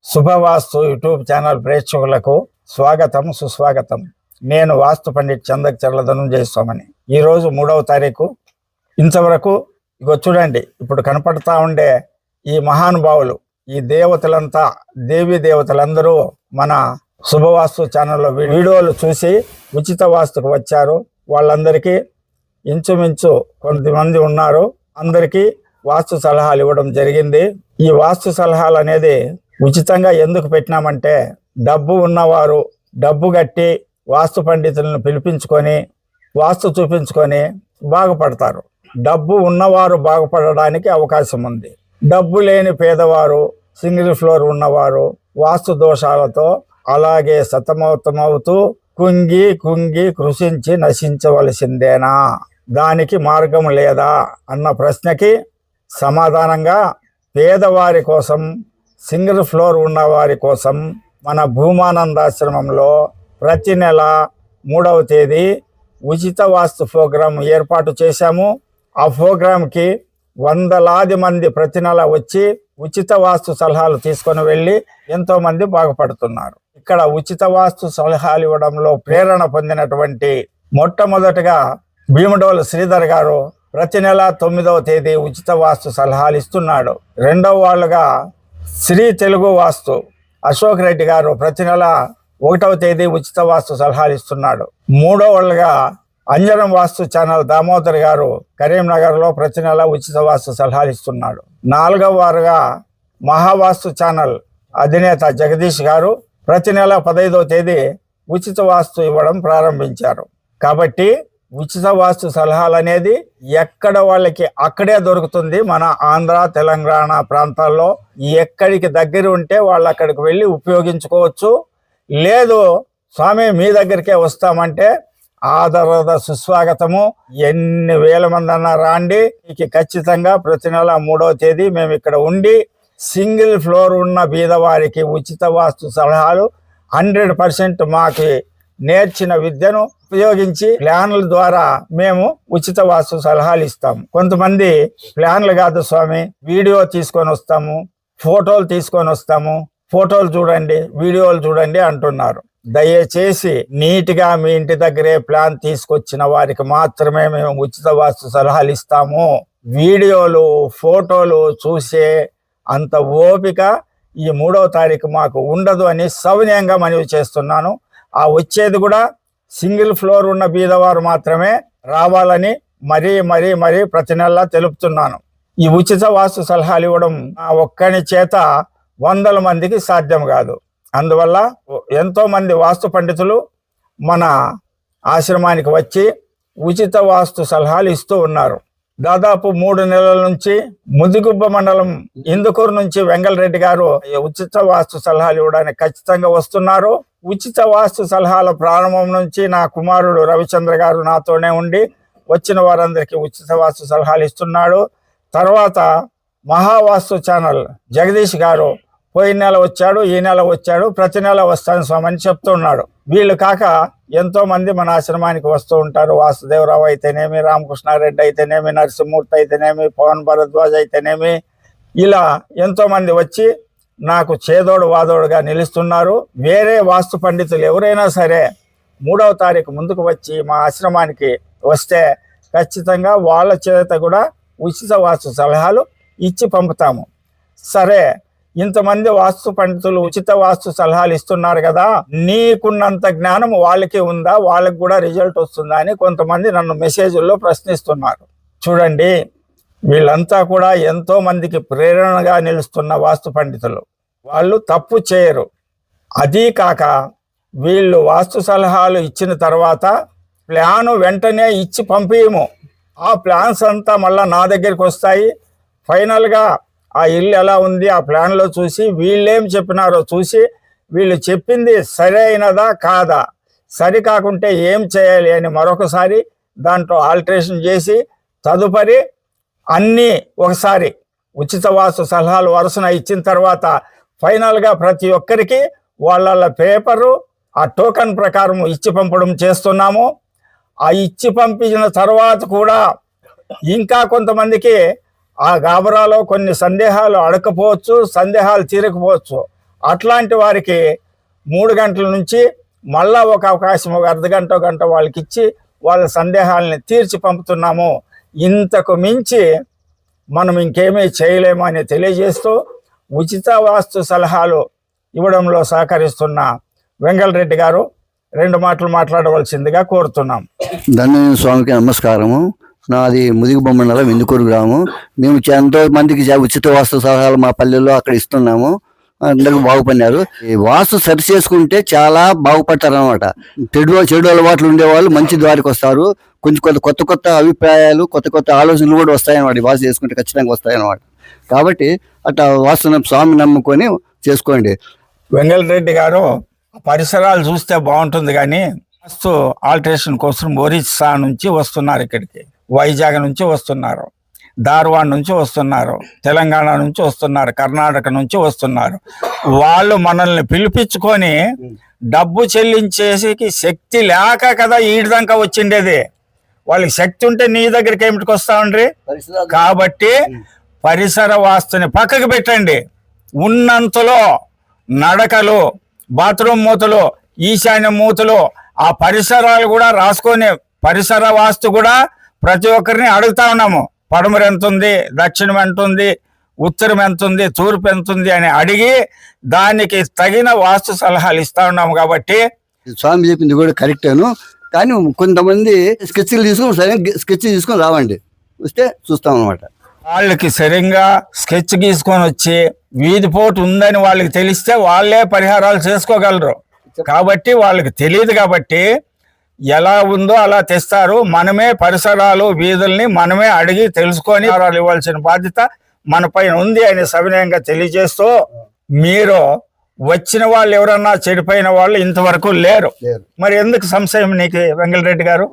శుభవాస్తు YouTube channel ప్రేక్షకులకు స్వాగతం సుస్వాగతం. నేను వాస్తు పండిట్ చందకచర్ల ధనుంజయ స్వామిని. ఈరోజు 3వ తారీఖు. ఇంతవరకు ఇగో చూడండి, ఇప్పుడు కనపడతా ఉండే ఈ మహానుభావులు, ఈ దేవతలంతా, దేవీ దేవతలందరూ మన శుభవాస్తు ఛానల్లో వీడియోలు చూసి ఉచిత వాస్తుకు వచ్చారు. వాళ్ళందరికీ ఇంచుమించు కొంతమంది ఉన్నారు. అందరికీ వాస్తు సలహాలు ఇవ్వడం జరిగింది. ఈ వాస్తు సలహాలు అనేది ఉచితంగా ఎందుకు పెట్టినామంటే, డబ్బు ఉన్నవారు డబ్బు కట్టి వాస్తు పండితులను పిలిపించుకొని వాస్తు చూపించుకొని బాగుపడతారు. డబ్బు ఉన్నవారు బాగుపడడానికి అవకాశం ఉంది. డబ్బు లేని పేదవారు, సింగిల్ ఫ్లోర్ ఉన్నవారు వాస్తు దోషాలతో అలాగే సతమతమవుతూ కుంగి కుంగి కృషించి నశించవలసిందేనా, దానికి మార్గం లేదా అన్న ప్రశ్నకి సమాధానంగా పేదవారి కోసం, సింగిల్ ఫ్లోర్ ఉన్నవారి కోసం మన భూమానందాశ్రమంలో ప్రతి నెల 3వ తేదీ ఉచిత వాస్తు ప్రోగ్రాం ఏర్పాటు చేశాము. ఆ ప్రోగ్రాంకి వందలాది మంది ప్రతి నెల వచ్చి ఉచిత వాస్తు సలహాలు తీసుకొని వెళ్ళి ఎంతోమంది బాగుపడుతున్నారు. ఇక్కడ ఉచిత వాస్తు సలహాలు ఇవ్వడంలో ప్రేరణ పొందినటువంటి మొట్టమొదటిగా భీమడోలు శ్రీధర్ గారు ప్రతి నెల 9వ తేదీ ఉచిత వాస్తు సలహాలు ఇస్తున్నాడు. రెండవ వాళ్ళుగా శ్రీ తెలుగు వాస్తు అశోక్ రెడ్డి గారు ప్రతి నెల 1వ తేదీ ఉచిత వాస్తు సలహాలు ఇస్తున్నాడు. మూడో వాళ్ళుగా అంజనం వాస్తు ఛానల్ దామోదర్ గారు కరీంనగర్లో ప్రతి నెల ఉచిత వాస్తు సలహాలు ఇస్తున్నాడు. 4వ వారుగా మహావాస్తు ఛానల్ అధినేత జగదీష్ గారు ప్రతి నెల 15వ తేదీ ఉచిత వాస్తు ఇవ్వడం ప్రారంభించారు. కాబట్టి ఉచిత వాస్తు సలహాలు అనేది ఎక్కడ వాళ్ళకి అక్కడే దొరుకుతుంది. మన ఆంధ్ర తెలంగాణ ప్రాంతాల్లో ఎక్కడికి దగ్గర ఉంటే వాళ్ళు అక్కడికి వెళ్ళి ఉపయోగించుకోవచ్చు. లేదు స్వామి మీ దగ్గరికే వస్తామంటే ఆదరద సుస్వాగతము. ఎన్ని వేల మంది అన్నా రాండి, మీకు ఖచ్చితంగా ప్రతి నెల 3వ తేదీ మేము ఇక్కడ ఉండి సింగిల్ ఫ్లోర్ ఉన్న బీదవారికి ఉచిత వాస్తు సలహాలు 100% మాకు నేర్చిన విద్యను ఉపయోగించి ప్లాన్ల ద్వారా మేము ఉచిత వాస్తు సలహాలు ఇస్తాము. కొంతమంది ప్లాన్లు కాదు స్వామి, వీడియో తీసుకొని వస్తాము, ఫోటోలు తీసుకొని వస్తాము, ఫోటోలు చూడండి, వీడియోలు చూడండి అంటున్నారు. దయచేసి నీట్గా మీ ఇంటి దగ్గరే ప్లాన్ తీసుకొచ్చిన వారికి మాత్రమే మేము ఉచిత వాస్తు సలహాలు ఇస్తాము. వీడియోలు ఫోటోలు చూసే అంత ఓపిక ఈ 3వ తారీఖు మాకు ఉండదు అని సవినయంగా మనవి చేస్తున్నాను. ఆ వచ్చేది కూడా సింగిల్ ఫ్లోర్ ఉన్న బీదవారు మాత్రమే రావాలని మరీ మరీ మరీ ప్రతి నెల తెలుపుతున్నాను. ఈ ఉచిత వాస్తు సలహాలు ఇవ్వడం నా ఒక్కని చేత 100 మందికి సాధ్యం కాదు. అందువల్ల ఎంతో మంది వాస్తు పండితులు మన ఆశ్రమానికి వచ్చి ఉచిత వాస్తు సలహాలు ఇస్తూ ఉన్నారు. దాదాపు 3 నెలల నుంచి ముదిగుబ్బ మండలం ఇందుకూరు నుంచి వెంగళరెడ్డి గారు ఉచిత వాస్తు సలహాలు ఇవ్వడానికి ఖచ్చితంగా వస్తున్నారు. ఉచిత వాస్తు సలహాల ప్రారంభం నుంచి నా కుమారుడు రవిచంద్ర గారు నాతోనే ఉండి వచ్చిన వారందరికీ ఉచిత వాస్తు సలహాలు ఇస్తున్నాడు. తర్వాత మహావాస్తు ఛానల్ జగదీష్ గారు పోయిన నెల వచ్చాడు, ఈ నెల వచ్చాడు, ప్రతి నెల వస్తాను స్వామని చెప్తున్నాడు. వీళ్ళు కాక ఎంతో మంది మన ఆశ్రమానికి వస్తూ ఉంటారు. వాసుదేవరావు అయితేనేమి, రామకృష్ణారెడ్డి అయితేనేమి, నరసింహమూర్తి అయితేనేమి, పవన్ భరద్వాజ్ అయితేనేమి, ఇలా ఎంతో మంది వచ్చి నాకు చేదోడు వాదోడుగా నిలుస్తున్నారు. వేరే వాస్తు పండితులు ఎవరైనా సరే 3వ తారీఖు ముందుకు వచ్చి మా ఆశ్రమానికి వస్తే ఖచ్చితంగా వాళ్ళ చేత కూడా ఉచిత వాస్తు సలహాలు ఇచ్చి పంపుతాము. సరే, ఇంతమంది వాస్తు పండితులు ఉచిత వాస్తు సలహాలు ఇస్తున్నారు కదా, నీకున్నంత జ్ఞానం వాళ్ళకి ఉందా, వాళ్ళకి కూడా రిజల్ట్ వస్తుందా అని కొంతమంది నన్ను మెసేజ్ల్లో ప్రశ్నిస్తున్నారు. చూడండి, వీళ్ళంతా కూడా ఎంతో మందికి ప్రేరణగా నిలుస్తున్న వాస్తు పండితులు. వాళ్ళు తప్పు చేయరు. అదీ కాక వీళ్ళు వాస్తు సలహాలు ఇచ్చిన తర్వాత ప్లాను వెంటనే ఇచ్చి పంపించము. ఆ ప్లాన్స్ అంతా మళ్ళీ నా దగ్గరికి వస్తాయి. ఫైనల్గా ఆ ఇల్లు ఎలా ఉంది ఆ ప్లాన్లో చూసి వీళ్ళేం చెప్పినారో చూసి వీళ్ళు చెప్పింది సరైనదా కాదా, సరి కాకుంటే ఏం చేయాలి అని మరొకసారి దాంట్లో ఆల్టరేషన్ చేసి తదుపరి అన్నీ ఒకసారి ఉచిత వాస్తు సలహాలు వరుసన ఇచ్చిన తర్వాత ఫైనల్గా ప్రతి ఒక్కరికి వాళ్ళ పేపరు ఆ టోకన్ ప్రకారం ఇచ్చి పంపడం చేస్తున్నాము. ఆ ఇచ్చి పంపించిన తర్వాత కూడా ఇంకా కొంతమందికి ఆ గాబరాలో కొన్ని సందేహాలు అడకపోవచ్చు, సందేహాలు తీరకపోవచ్చు. అట్లాంటి వారికి 3 గంటల నుంచి మళ్ళా ఒక అవకాశం, ఒక అర్ధగంట గంట వాళ్ళకి ఇచ్చి వాళ్ళ సందేహాలని తీర్చి పంపుతున్నాము. ఇంతకు మించి మనం ఇంకేమీ చేయలేము అని తెలియజేస్తూ ఉచిత వాస్తు సలహాలు ఇవ్వడంలో సహకరిస్తున్న వెంగళరెడ్డి గారు 2 మాటలు మాట్లాడవలసిందిగా కోరుతున్నాం. ధన్య స్వామికి నమస్కారము. నాది ముదిగుబొమ్మ మండలం ఇందుకూరు గ్రామం. మేము ఎంతో మందికి ఉచిత వాస్తు సలహాలు మా పల్లెల్లో అక్కడ ఇస్తున్నాము. అందరికి బాగుపడినారు. ఈ వాస్తు సరి చేసుకుంటే చాలా బాగుపడతారు అనమాట. చెడు అలవాట్లు ఉండేవాళ్ళు మంచి ద్వారికి వస్తారు. కొంచెం కొత్త అభిప్రాయాలు, కొత్త ఆలోచనలు కూడా వస్తాయన్నమాట. వాస్తు చేసుకుంటే ఖచ్చితంగా వస్తాయన్నమాట. కాబట్టి అట్లా వాస్తు స్వామి నమ్ముకొని చేసుకోండి. వెంగళరెడ్డి గారు పరిసరాలు చూస్తే బాగుంటుంది, కానీ వాస్తు ఆల్టరేషన్ కోసం ఒరిస్సా నుంచి వస్తున్నారు, ఇక్కడికి వైజాగ్ నుంచి వస్తున్నారు, ధార్వాడ్ నుంచి వస్తున్నారు, తెలంగాణ నుంచి వస్తున్నారు, కర్ణాటక నుంచి వస్తున్నారు. వాళ్ళు మనల్ని పిలిపించుకొని డబ్బు చెల్లించేసి శక్తి లేక కదా ఈడిదాకా వచ్చిండేది. వాళ్ళకి శక్తి ఉంటే నీ దగ్గరికి ఏమిటికి వస్తా ఉండ్రి. కాబట్టి పరిసర వాస్తుని పక్కకు పెట్టండి. ఉన్నంతలో నడకలు, బాత్రూమ్ మూతలు, ఈశాన్య మూతలు, ఆ పరిసరాలు కూడా రాసుకొని పరిసర వాస్తు కూడా ప్రతి ఒక్కరిని అడుగుతా ఉన్నాము. పడమర ఎంత ఉంది, దక్షిణం ఎంత ఉంది, ఉత్తరం ఎంత ఉంది, తూర్పు ఎంత ఉంది అని అడిగి దానికి తగిన వాస్తు సలహాలు ఇస్తా ఉన్నాము. కాబట్టి స్వామి చెప్పింది కూడా కరెక్టేను. కానీ కొంతమంది స్కెచ్లు తీసుకొని రావండి, వస్తే చూస్తాం అనమాట. వాళ్ళకి సరిగ్గా స్కెచ్ గీసుకొని వచ్చి వీధి పోటు ఉందని వాళ్ళకి తెలిస్తే వాళ్ళే పరిహారాలు చేసుకోగలరు. కాబట్టి వాళ్ళకి తెలియదు, కాబట్టి ఎలా ఉందో అలా తెస్తారు. మనమే పరిసరాలు, వీధుల్ని మనమే అడిగి తెలుసుకొని ఇవ్వాల్సిన బాధ్యత మన పైన ఉంది అని సవినయంగా తెలియజేస్తూ, మీరు వచ్చిన వాళ్ళు ఎవరన్నా చెడిపోయిన వాళ్ళు ఇంతవరకు లేరు. మరి ఎందుకు సంశయం నీకు వెంగళరెడ్డి గారు?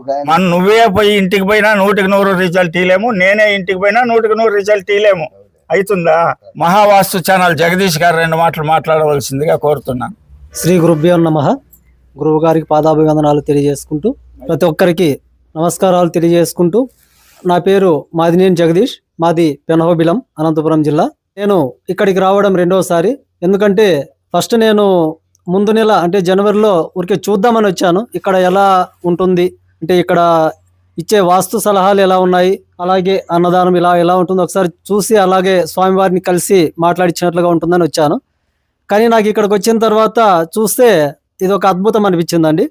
నువ్వే పోయి ఇంటికి పోయినా 100% రిజల్ట్ ఇలేము, నేనే ఇంటికి పోయినా 100% రిజల్ట్ ఇలేము. అవుతుందా? మహావాస్తు ఛానల్ జగదీష్ గారు 2 మాటలు మాట్లాడవలసిందిగా కోరుతున్నాను. శ్రీ గురుభ్యో నమః. గురువు గారికి పాదాభివందనాలు తెలియజేసుకుంటూ, ప్రతి ఒక్కరికి నమస్కారాలు తెలియజేసుకుంటూ, నా పేరు మాదినేని జగదీష్, మాది పెనహోబిలం, అనంతపురం జిల్లా. నేను ఇక్కడికి రావడం 2వసారి. ఎందుకంటే ఫస్ట్ నేను ముందు నెల అంటే జనవరిలో ఊరికే చూద్దామని వచ్చాను. ఇక్కడ ఎలా ఉంటుంది అంటే ఇక్కడ ఇచ్చే వాస్తు సలహాలు ఎలా ఉన్నాయి, అలాగే అన్నదానం ఎలా ఉంటుందో ఒకసారి చూసి అలాగే స్వామివారిని కలిసి మాట్లాడించినట్లుగా ఉంటుందని వచ్చాను. కానీ నాకు ఇక్కడికి వచ్చిన తర్వాత చూస్తే ఇది ఒక అద్భుతం అనిపించిందండి.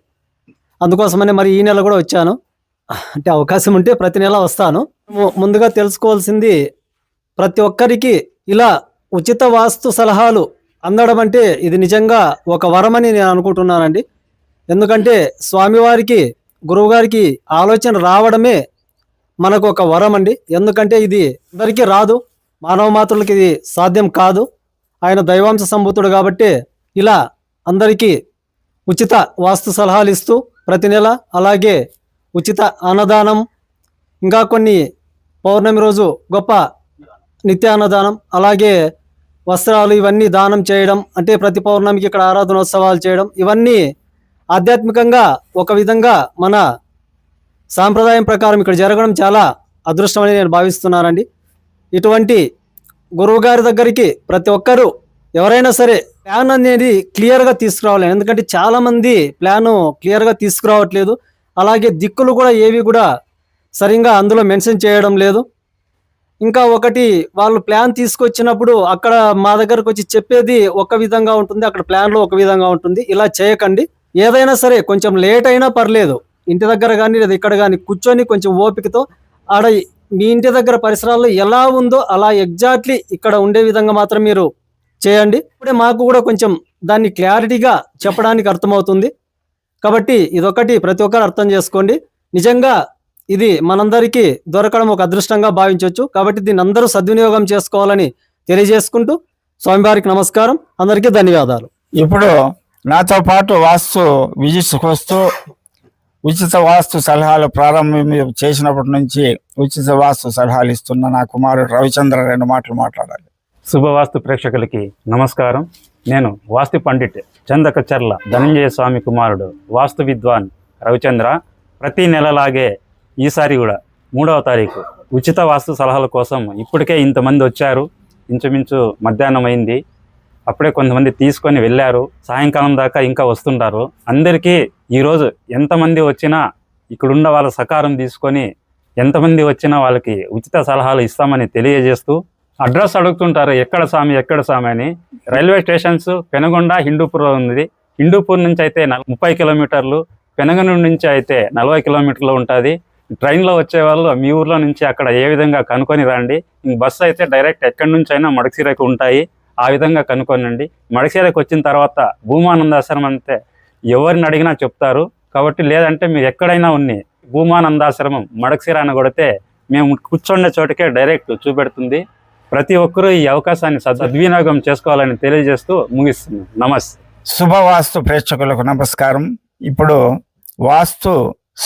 అందుకోసమనే మరి ఈ నెల కూడా వచ్చాను. అంటే అవకాశం ఉంటే ప్రతి నెల వస్తాను. ముందుగా తెలుసుకోవాల్సింది, ప్రతి ఒక్కరికి ఇలా ఉచిత వాస్తు సలహాలు అందడం అంటే ఇది నిజంగా ఒక వరమని నేను అనుకుంటున్నానండి. ఎందుకంటే స్వామివారికి, గురువుగారికి ఆలోచన రావడమే మనకు ఒక వరం అండి. ఎందుకంటే ఇది అందరికీ రాదు, మానవ మాత్రులకి ఇది సాధ్యం కాదు. ఆయన దైవాంశ సంభూతుడు కాబట్టి ఇలా అందరికీ ఉచిత వాస్తు సలహాలు ఇస్తూ ప్రతి నెల, అలాగే ఉచిత అన్నదానం, ఇంకా కొన్ని పౌర్ణమి రోజు గొప్ప నిత్య అన్నదానం, అలాగే వస్త్రాలు ఇవన్నీ దానం చేయడం, అంటే ప్రతి పౌర్ణమికి ఇక్కడ ఆరాధనోత్సవాలు చేయడం, ఇవన్నీ ఆధ్యాత్మికంగా ఒక విధంగా మన సాంప్రదాయం ప్రకారం ఇక్కడ జరగడం చాలా అదృష్టమని నేను భావిస్తున్నానండి. ఇటువంటి గురువుగారి దగ్గరికి ప్రతి ఒక్కరూ ఎవరైనా సరే ప్లాన్ అనేది క్లియర్గా తీసుకురావాలి. ఎందుకంటే చాలామంది ప్లాను క్లియర్గా తీసుకురావట్లేదు. అలాగే దిక్కులు కూడా ఏవి కూడా సరిగ్గా అందులో మెన్షన్ చేయడం లేదు. ఇంకా ఒకటి, వాళ్ళు ప్లాన్ తీసుకొచ్చినప్పుడు అక్కడ మా దగ్గరకు వచ్చి చెప్పేది ఒక విధంగా ఉంటుంది, అక్కడ ప్లాన్లో ఒక విధంగా ఉంటుంది. ఇలా చేయకండి. ఏదైనా సరే కొంచెం లేట్ అయినా పర్లేదు, ఇంటి దగ్గర కానీ లేదా ఇక్కడ కానీ కూర్చొని కొంచెం ఓపికతో ఆడ మీ ఇంటి దగ్గర పరిసరాల్లో ఎలా ఉందో అలా ఎగ్జాక్ట్లీ ఇక్కడ ఉండే విధంగా మాత్రం మీరు చేయండి. ఇప్పుడే మాకు కూడా కొంచెం దాన్ని క్లారిటీగా చెప్పడానికి అర్థమవుతుంది. కాబట్టి ఇదొకటి ప్రతి ఒక్కరు అర్థం చేసుకోండి. నిజంగా ఇది మనందరికీ దొరకడం ఒక అదృష్టంగా భావించవచ్చు. కాబట్టి దీన్ని అందరూ సద్వినియోగం చేసుకోవాలని తెలియజేసుకుంటూ స్వామివారికి నమస్కారం, అందరికీ ధన్యవాదాలు. ఇప్పుడు నాతో పాటు వాస్తు విజిట్స్కి వస్తూ ఉచిత వాస్తు సలహాలు ప్రారంభం చేసినప్పటి నుంచి ఉచిత వాస్తు సలహాలు ఇస్తున్న నా కుమారుడు రవిచంద్ర 2 మాటలు మాట్లాడాలి. శుభవాస్తు ప్రేక్షకులకి నమస్కారం. నేను వాస్తు పండిట్ చందకచర్ల ధనంజయ స్వామి కుమారుడు, వాస్తు విద్వాన్ రవిచంద్ర. ప్రతి నెలలాగే ఈసారి కూడా 3వ తారీఖు ఉచిత వాస్తు సలహాల కోసం ఇప్పటికే ఇంతమంది వచ్చారు. ఇంచుమించు మధ్యాహ్నం అయింది. అప్పుడే కొంతమంది తీసుకొని వెళ్ళారు. సాయంకాలం దాకా ఇంకా వస్తుంటారు. అందరికీ ఈరోజు ఎంతమంది వచ్చినా ఇక్కడున్న వాళ్ళ సహకారం తీసుకొని ఎంతమంది వచ్చినా వాళ్ళకి ఉచిత సలహాలు ఇస్తామని తెలియజేస్తూ, అడ్రస్ అడుగుతుంటారు ఎక్కడ స్వామి అని. రైల్వే స్టేషన్స్ పెనుగొండ, హిందూపూర్ ఉంది. హిందూపూర్ నుంచి అయితే 30 కిలోమీటర్లు, పెనగనూరు నుంచి అయితే 40 కిలోమీటర్లు ఉంటుంది. ట్రైన్లో వచ్చే వాళ్ళు మీ ఊర్లో నుంచి అక్కడ ఏ విధంగా కనుక్కొని రండి. బస్సు అయితే డైరెక్ట్ ఎక్కడి నుంచి అయినా మడకశిరకు ఉంటాయి. ఆ విధంగా కనుక్కోనండి. మడకశిరకు వచ్చిన తర్వాత భూమానందాశ్రమం అంతే ఎవరిని అడిగినా చెప్తారు. కాబట్టి లేదంటే మీరు ఎక్కడైనా ఉన్ని భూమానందాశ్రమం మడకశిర అని కొడితే మేము కూర్చుండే చోటుకే డైరెక్ట్ చూపెడుతుంది. ప్రతి ఒక్కరూ ఈ అవకాశాన్ని సద్వినియోగం చేసుకోవాలని తెలియజేస్తూ ముగిస్తున్నాం. నమస్తే. శుభవాస్తు ప్రేక్షకులకు నమస్కారం. ఇప్పుడు వాస్తు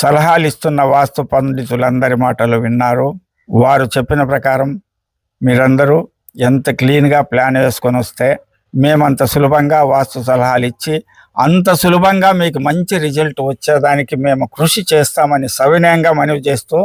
సలహాలు ఇస్తున్న వాస్తు పండితులందరి మాటలు విన్నారు. వారు చెప్పిన ప్రకారం మీరందరూ ఎంత క్లీన్గా ప్లాన్ వేసుకొని వస్తే మేమంత సులభంగా వాస్తు సలహాలు ఇచ్చి అంత సులభంగా మీకు మంచి రిజల్ట్ వచ్చేదానికి మేము కృషి చేస్తామని సవినయంగా మనవి చేస్తూ